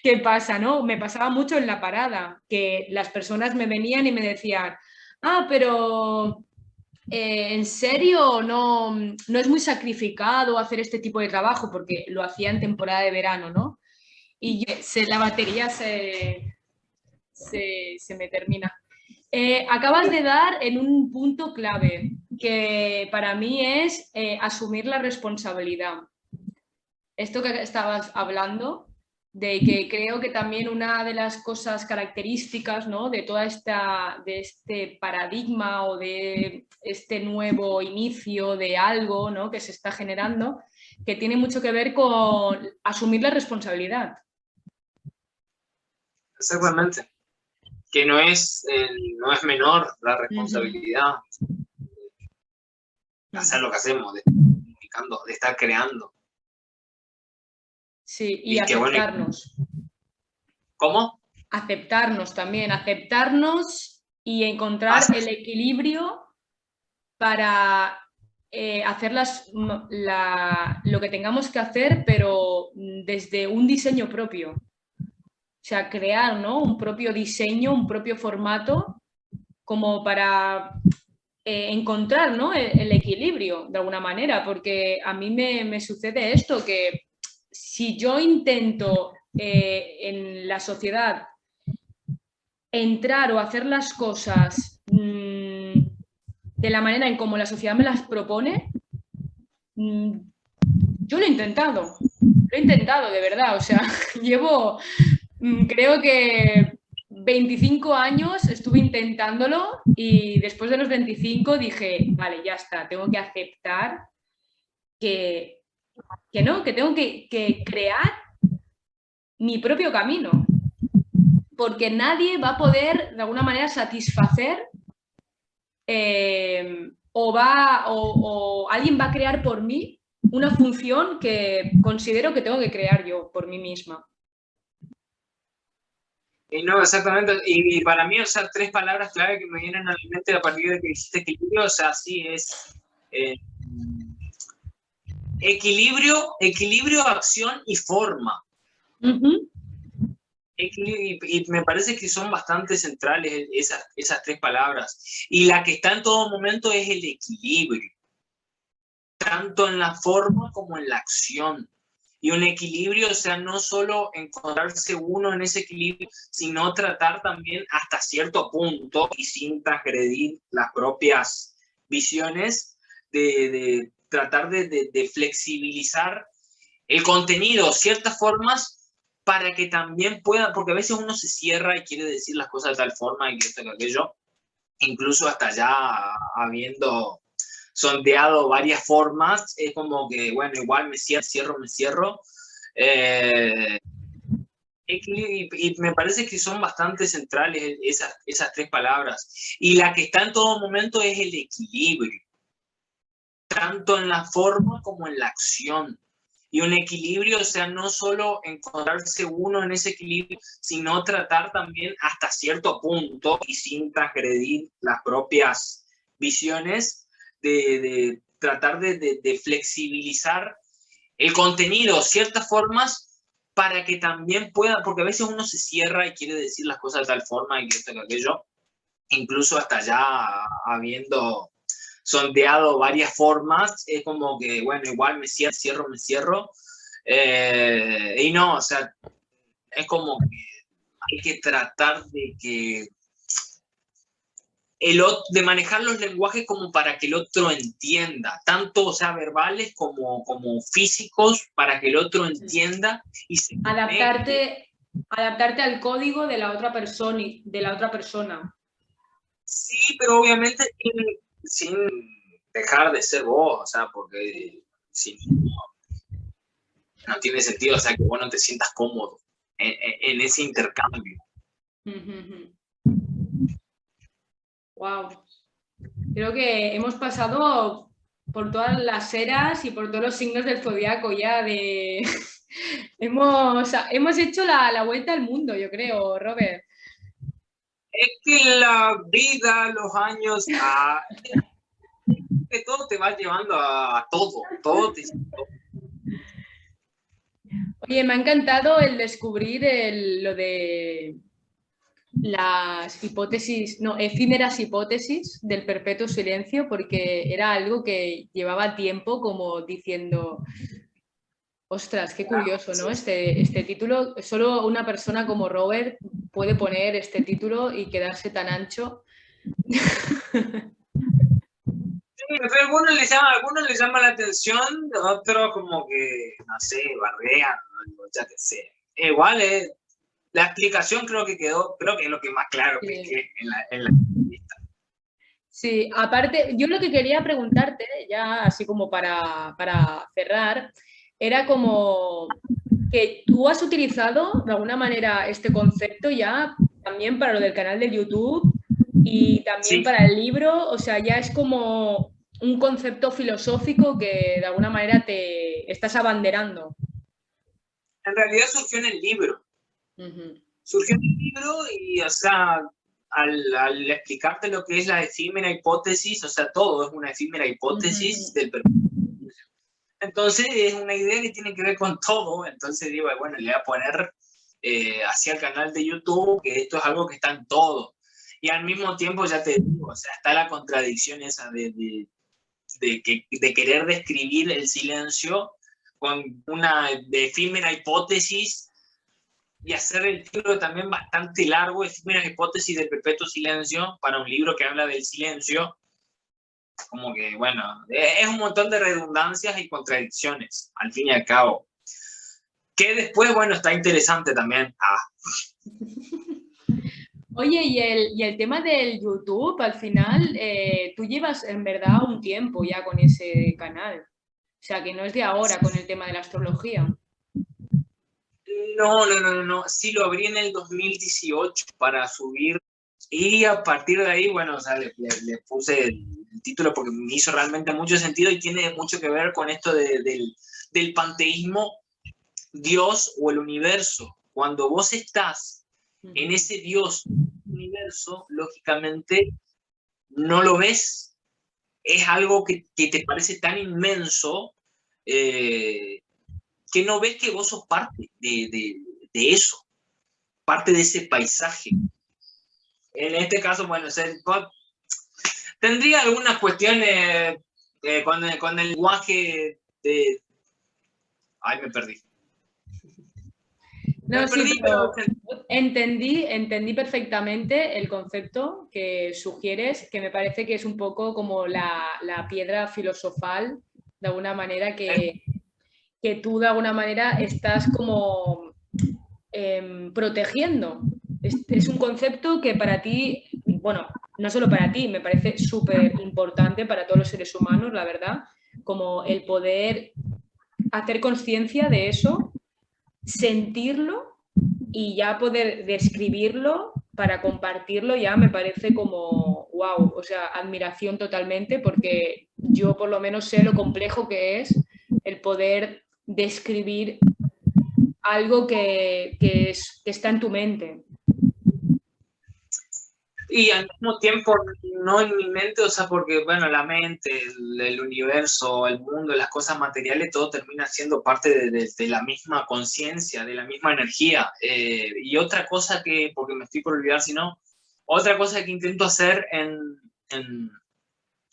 ¿Qué pasa, no? Me pasaba mucho en la parada, que las personas me venían y me decían, ah, pero ¿en serio no es muy sacrificado hacer este tipo de trabajo? Porque lo hacía en temporada de verano, ¿no? Y la batería se me termina. Acabas de dar en un punto clave, que para mí es asumir la responsabilidad. Esto que estabas hablando, de que creo que también una de las cosas características, ¿no? De de este paradigma o de este nuevo inicio de algo, ¿no? Que se está generando, que tiene mucho que ver con asumir la responsabilidad. Exactamente. Que no es menor la responsabilidad de hacer lo que hacemos, de estar creando. Sí, y Y que bueno, aceptarnos. ¿cómo? Aceptarnos también, aceptarnos y encontrar el equilibrio para hacer lo que tengamos que hacer, pero desde un diseño propio. O sea, crear, ¿no? Un propio diseño, un propio formato, como para encontrar, ¿no? el equilibrio de alguna manera, porque a mí me sucede esto, que si yo intento en la sociedad entrar o hacer las cosas de la manera en como la sociedad me las propone, yo lo he intentado de verdad, o sea, llevo, creo que 25 años estuve intentándolo y después de los 25 dije, vale, ya está, tengo que aceptar que, que no, que tengo que crear mi propio camino, porque nadie va a poder de alguna manera satisfacer o alguien va a crear por mí una función que considero que tengo que crear yo por mí misma. Y no, exactamente. Y para mí, o sea, tres palabras clave que me vienen a la mente a partir de que dijiste equilibrio, o sea, sí es equilibrio, acción y forma. Uh-huh. Y me parece que son bastante centrales esas tres palabras. Y la que está en todo momento es el equilibrio, tanto en la forma como en la acción. Y un equilibrio, o sea, no solo encontrarse uno en ese equilibrio, sino tratar también hasta cierto punto y sin transgredir las propias visiones, de tratar de flexibilizar el contenido, ciertas formas, para que también pueda, porque a veces uno se cierra y quiere decir las cosas de tal forma y que esto, que aquello, incluso hasta ya habiendo sondeado varias formas, es como que, bueno, igual me cierro, me cierro. Y me parece que son bastante centrales esas tres palabras. Y la que está en todo momento es el equilibrio, tanto en la forma como en la acción. Y un equilibrio, o sea, no solo encontrarse uno en ese equilibrio, sino tratar también hasta cierto punto y sin transgredir las propias visiones, de tratar de flexibilizar el contenido, ciertas formas, para que también pueda, porque a veces uno se cierra y quiere decir las cosas de tal forma y que esto, que aquello, incluso hasta ya habiendo sondeado varias formas, es como que, bueno, igual me cierro, me cierro. Y no, o sea, es como que hay que tratar de que de manejar los lenguajes como para que el otro entienda, tanto, o sea, verbales como físicos, para que el otro entienda y se conecte. Adaptarte al código de la otra persona. Sí, pero obviamente sin dejar de ser vos, o sea, porque si no tiene sentido, o sea, que vos no te sientas cómodo en ese intercambio. Wow. Creo que hemos pasado por todas las eras y por todos los signos del zodiaco ya de... hemos hecho la vuelta al mundo, yo creo, Robert. Es que la vida, los años, que todo te va llevando a todo te... Oye, me ha encantado el descubrir lo de las hipótesis, no, efímeras hipótesis del perpetuo silencio, porque era algo que llevaba tiempo como diciendo, ostras, qué curioso, ¿no? Este título, solo una persona como Robert puede poner este título y quedarse tan ancho. Pero a algunos les llama la atención, otros como que, no sé, barrean, ya que sé. Igual, la explicación creo que es lo que más claro que Sí. en la entrevista. Sí, aparte, yo lo que quería preguntarte, ya así como para cerrar, era como que tú has utilizado de alguna manera este concepto ya también para lo del canal de YouTube y también Sí, para el libro, o sea, ya es como un concepto filosófico que de alguna manera te estás abanderando. en realidad surgió en el libro. Surgió en el libro y, o sea, al explicarte lo que es la efímera hipótesis, o sea, todo es una efímera hipótesis del perpetuo. Entonces es una idea que tiene que ver con todo, entonces digo, bueno, le voy a poner hacia el canal de YouTube que esto es algo que está en todo. Y al mismo tiempo, ya te digo, o sea, está la contradicción esa de querer describir el silencio con una efímera hipótesis y hacer el libro también bastante largo, efímeras hipótesis del perpetuo silencio, para un libro que habla del silencio. Como que, bueno, es un montón de redundancias y contradicciones, al fin y al cabo. Que después, bueno, está interesante también. Oye, y el tema del YouTube, al final, tú llevas en verdad un tiempo ya con ese canal. O sea, que no es de ahora con el tema de la astrología. No. Sí lo abrí en el 2018 para subir. Y a partir de ahí, bueno, o sea, le puse el título porque me hizo realmente mucho sentido y tiene mucho que ver con esto del panteísmo, Dios o el universo. Cuando vos estás en ese Dios, universo, lógicamente no lo ves. Es algo que te parece tan inmenso que no ves que vos sos parte de eso, parte de ese paisaje. En este caso, bueno, tendría algunas cuestiones con el lenguaje de... Ay, me perdí. Me No, sí, perdí, pero pero entendí perfectamente el concepto que sugieres, que me parece que es un poco como la piedra filosofal, de alguna manera, que tú de alguna manera estás como protegiendo. Es un concepto que para ti, bueno, no solo para ti, me parece súper importante para todos los seres humanos, la verdad, como el poder hacer conciencia de eso, sentirlo y ya poder describirlo para compartirlo ya me parece como wow, o sea, admiración totalmente porque yo por lo menos sé lo complejo que es el poder describir algo que está en tu mente. y al mismo tiempo no en mi mente, o sea, porque, bueno, la mente, el universo, el mundo, las cosas materiales, todo termina siendo parte de la misma conciencia, de la misma energía. Y otra cosa que, porque me estoy por olvidar, si no, otra cosa que intento hacer en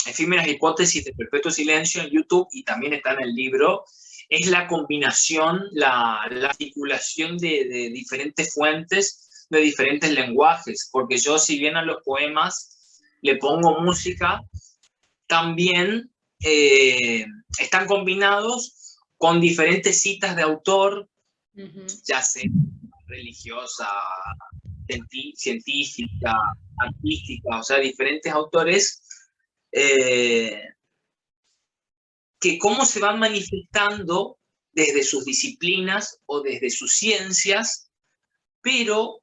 Efímeras Hipótesis de Perpetuo Silencio en YouTube, y también está en el libro, es la combinación, la articulación de diferentes fuentes, de diferentes lenguajes, porque yo, si bien a los poemas le pongo música, también están combinados con diferentes citas de autor, ya sea religiosa, científica, artística, o sea, diferentes autores, eh, que cómo se van manifestando desde sus disciplinas o desde sus ciencias, pero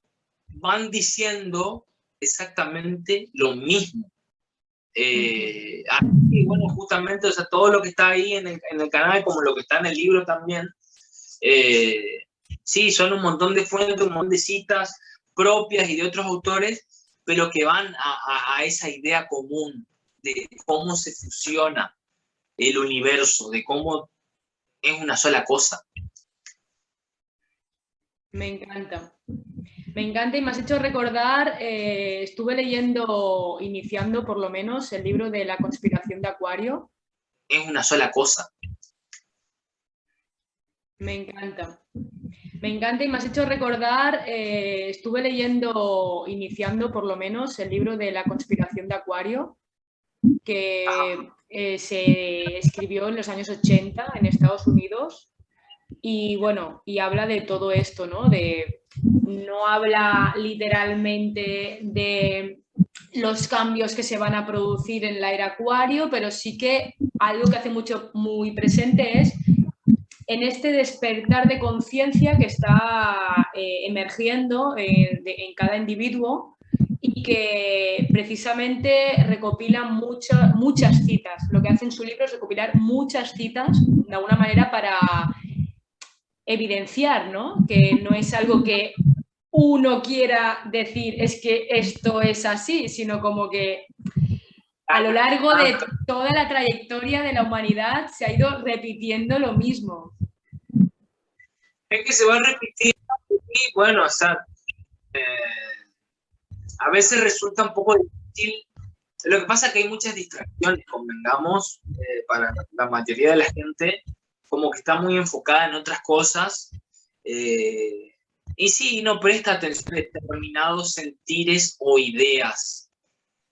van diciendo exactamente lo mismo. Así, bueno, justamente, o sea, todo lo que está ahí en el canal, como lo que está en el libro también, sí, son un montón de fuentes, un montón de citas propias y de otros autores, pero que van a esa idea común de cómo se fusiona el universo, de cómo es una sola cosa. Me encanta. Me encanta y me has hecho recordar, estuve leyendo, iniciando por lo menos, el libro de La conspiración de Acuario. Es una sola cosa. Me encanta. Me encanta y me has hecho recordar, estuve leyendo, iniciando por lo menos, el libro de La conspiración de Acuario, que se escribió en los años 80 en Estados Unidos. Y bueno, y habla de todo esto, ¿no? No habla literalmente de los cambios que se van a producir en la era Acuario, pero sí que algo que hace mucho muy presente es en este despertar de conciencia que está emergiendo en cada individuo y que precisamente recopila muchas citas. Lo que hace en su libro es recopilar muchas citas de alguna manera para evidenciar, ¿no? Que no es algo que uno quiera decir es que esto es así, sino como que a lo largo de toda la trayectoria de la humanidad se ha ido repitiendo lo mismo. Es que se va a repetir y bueno, o sea, a veces resulta un poco difícil. Lo que pasa es que hay muchas distracciones, convengamos, para la mayoría de la gente, como que está muy enfocada en otras cosas, y sí, no presta atención a determinados sentires o ideas.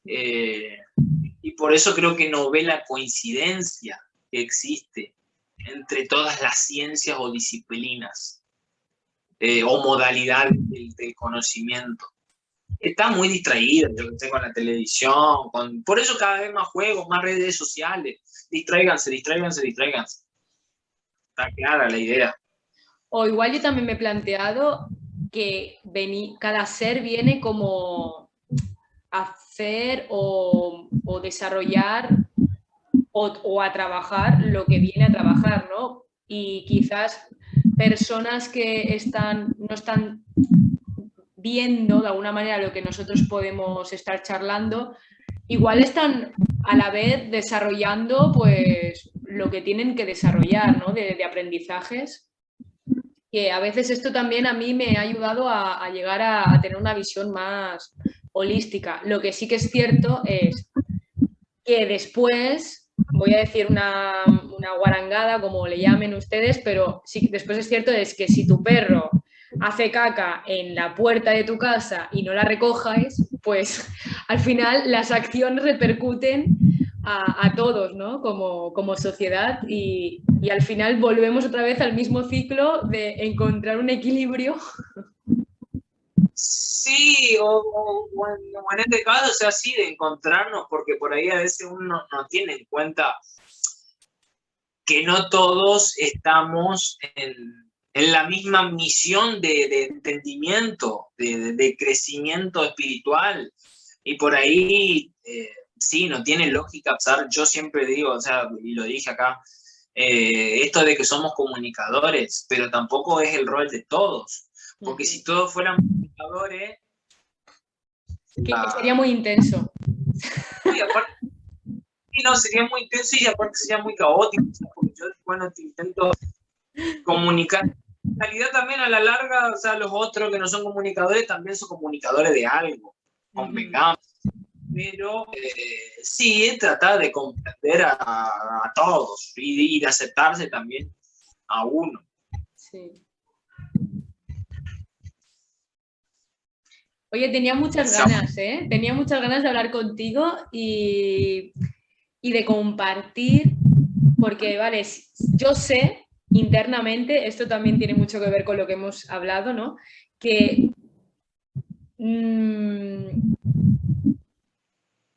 Y por eso creo que no ve la coincidencia que existe entre todas las ciencias o disciplinas, o modalidades del conocimiento. Está muy distraído, yo que sé, con la televisión, por eso cada vez más juegos, más redes sociales. Distráiganse, distráiganse, distráiganse. Está clara la idea. O igual yo también me he planteado que cada ser viene como a hacer o desarrollar o a trabajar lo que viene a trabajar, ¿no? Y quizás personas que no están viendo de alguna manera lo que nosotros podemos estar charlando, igual están a la vez desarrollando pues lo que tienen que desarrollar, ¿no? De aprendizajes, que a veces esto también a mí me ha ayudado a llegar a tener una visión más holística. Lo que sí que es cierto es que después, voy a decir una guarangada, como le llamen ustedes, pero sí, después es cierto es que si tu perro hace caca en la puerta de tu casa y no la recojas, pues al final las acciones repercuten a todos, ¿no? Como sociedad y al final volvemos otra vez al mismo ciclo de encontrar un equilibrio. Sí, o en este caso, o sea, sí, de encontrarnos, porque por ahí a veces uno no tiene en cuenta que no todos estamos en la misma misión de entendimiento, de crecimiento espiritual. Y por ahí, sí, no tiene lógica pasar. Yo siempre digo, o sea, y lo dije acá, esto de que somos comunicadores, pero tampoco es el rol de todos. Porque si todos fueran comunicadores... Que sería muy intenso. Y aparte, sí, no, sería muy intenso y aparte sería muy caótico. O sea, porque yo, bueno, te intento comunicar. En realidad también a la larga, o sea, los otros que no son comunicadores también son comunicadores de algo, convengamos. Pero sí, tratar de comprender a todos y de aceptarse también a uno. Sí. Oye, tenía muchas ganas, ¿eh? Tenía muchas ganas de hablar contigo y de compartir, porque, vale, yo sé internamente, esto también tiene mucho que ver con lo que hemos hablado, ¿no? Que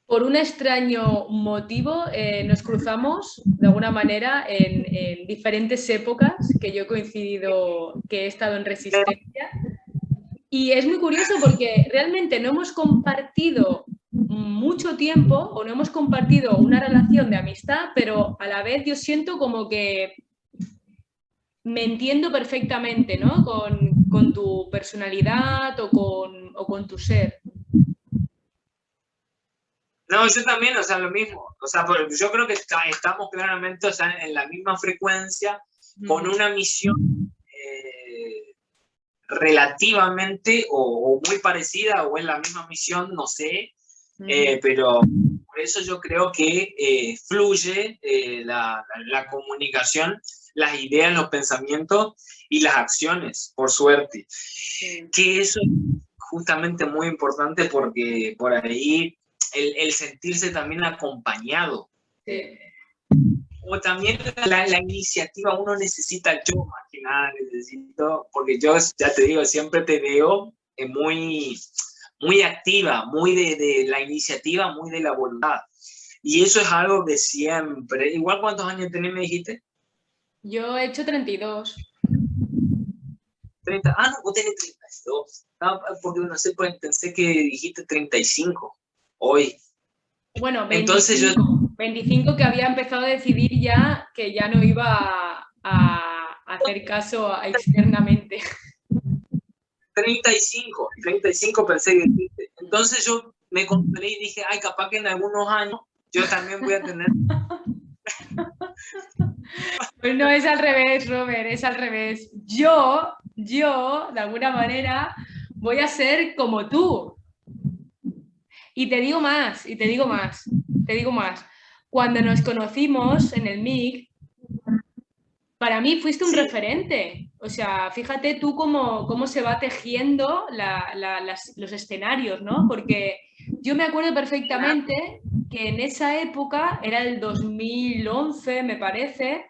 por un extraño motivo nos cruzamos de alguna manera en diferentes épocas que yo he coincidido, que he estado en Resistencia. Y es muy curioso porque realmente no hemos compartido mucho tiempo o no hemos compartido una relación de amistad, pero a la vez yo siento como que me entiendo perfectamente, ¿no? Con tu personalidad o con tu ser. No, yo también, o sea, lo mismo. O sea, yo creo que estamos claramente, o sea, en la misma frecuencia, con una misión relativamente o muy parecida, o en la misma misión, no sé, pero por eso yo creo que fluye la comunicación, las ideas, los pensamientos y las acciones, por suerte. Que eso es justamente muy importante porque por ahí el sentirse también acompañado. O también la iniciativa, uno necesita, yo más que nada necesito, porque yo ya te digo, siempre te veo muy activa, muy de la iniciativa, muy de la voluntad. Y eso es algo que siempre, igual ¿cuántos años tenés, me dijiste? Yo he hecho 32. 30, no, vos tenés 32. Porque no sé, pues pensé que dijiste 35 hoy. Bueno, 25, entonces 25 que había empezado a decidir ya que ya no iba a hacer caso externamente. 35 pensé que dijiste. Entonces yo me compré y dije, ay, capaz que en algunos años yo también voy a tener... Pues no, es al revés, Robert, es al revés. Yo, de alguna manera, voy a ser como tú. Y te digo más. Cuando nos conocimos en el MIC, para mí fuiste un referente. O sea, fíjate tú cómo se va tejiendo los escenarios, ¿no? Porque yo me acuerdo perfectamente que en esa época, era el 2011, me parece,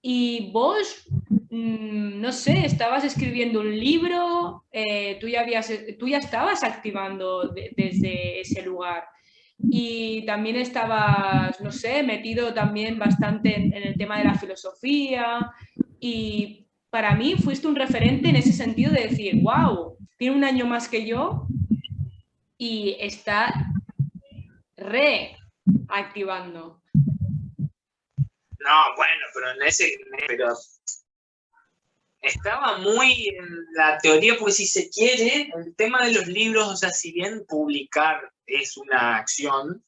y vos, no sé, estabas escribiendo un libro, tú ya estabas activando desde ese lugar. Y también estabas, no sé, metido también bastante en el tema de la filosofía. Y para mí fuiste un referente en ese sentido de decir, wow, tiene un año más que yo y está reactivando. No, bueno, pero estaba muy en la teoría, porque si se quiere, el tema de los libros, o sea, si bien publicar es una acción,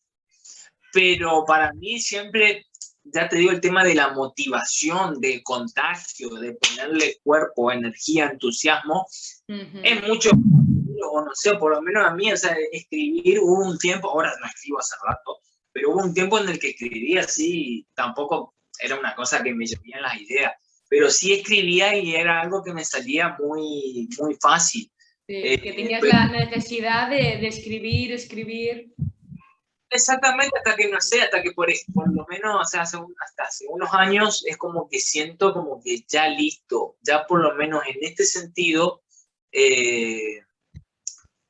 pero para mí siempre, ya te digo, el tema de la motivación, del contagio, de ponerle cuerpo, energía, entusiasmo, es mucho, o no sé, por lo menos a mí, o sea, escribir, hubo un tiempo, ahora no escribo hace rato, pero hubo un tiempo en el que escribía así, tampoco era una cosa que me llovían las ideas. pero sí escribía y era algo que me salía muy, muy fácil. Sí, que tenías la necesidad de escribir, escribir. Exactamente, hasta que no sé, hasta que por lo menos, o sea, hasta hace unos años es como que siento como que ya listo, ya por lo menos en este sentido,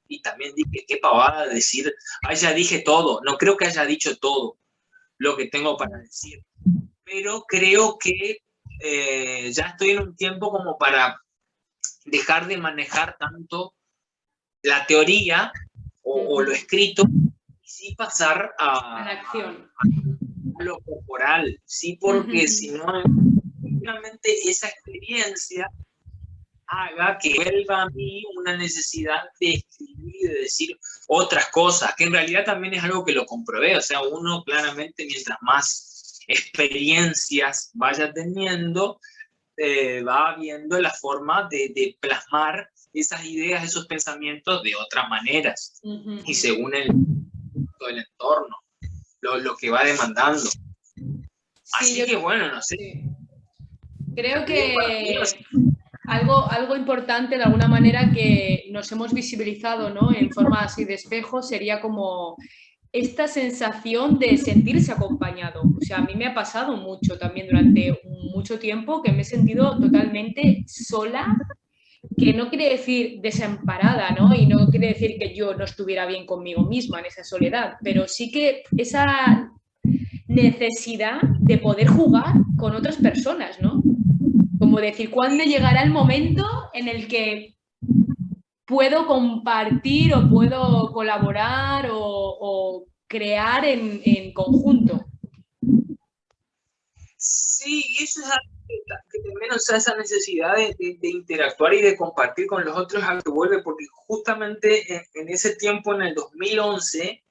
y también dije, qué pavada decir, ah, ya dije todo, no creo que haya dicho todo lo que tengo para decir, pero creo que ya estoy en un tiempo como para dejar de manejar tanto la teoría o lo escrito y sí pasar A la acción. a lo corporal, sí, porque si no, realmente esa experiencia haga que vuelva a mí una necesidad de escribir y de decir otras cosas, que en realidad también es algo que lo comprobé, o sea, uno claramente mientras más experiencias vaya teniendo, va viendo la forma de plasmar esas ideas, esos pensamientos de otras maneras y según el entorno, lo que va demandando. Así Sí, que bueno, no sé. sí. Creo que algo importante de alguna manera que nos hemos visibilizado, ¿no? En forma así de espejo sería como esta sensación de sentirse acompañado. O sea, a mí me ha pasado mucho también durante mucho tiempo que me he sentido totalmente sola, que no quiere decir desamparada, ¿no? Y no quiere decir que yo no estuviera bien conmigo misma en esa soledad, pero sí que esa necesidad de poder jugar con otras personas, ¿no? Como decir, ¿cuándo llegará el momento en el que puedo compartir o puedo colaborar o crear en conjunto? Sí, y eso es algo que también, o sea, esa necesidad de interactuar y de compartir con los otros a que vuelve, porque justamente en ese tiempo, en el 2011,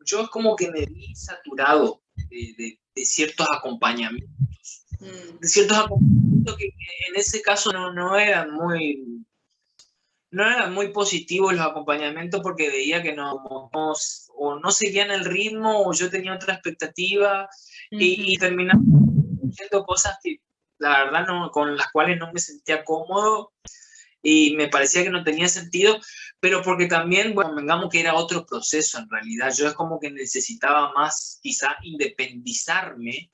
yo es como que me vi saturado de ciertos acompañamientos, de ciertos acompañamientos que en ese caso no eran muy positivos los acompañamientos porque veía que o no seguían el ritmo o yo tenía otra expectativa y terminaba haciendo cosas que la verdad no, con las cuales no me sentía cómodo y me parecía que no tenía sentido, pero porque también, bueno, vengamos que era otro proceso en realidad. Yo es como que necesitaba más quizá independizarme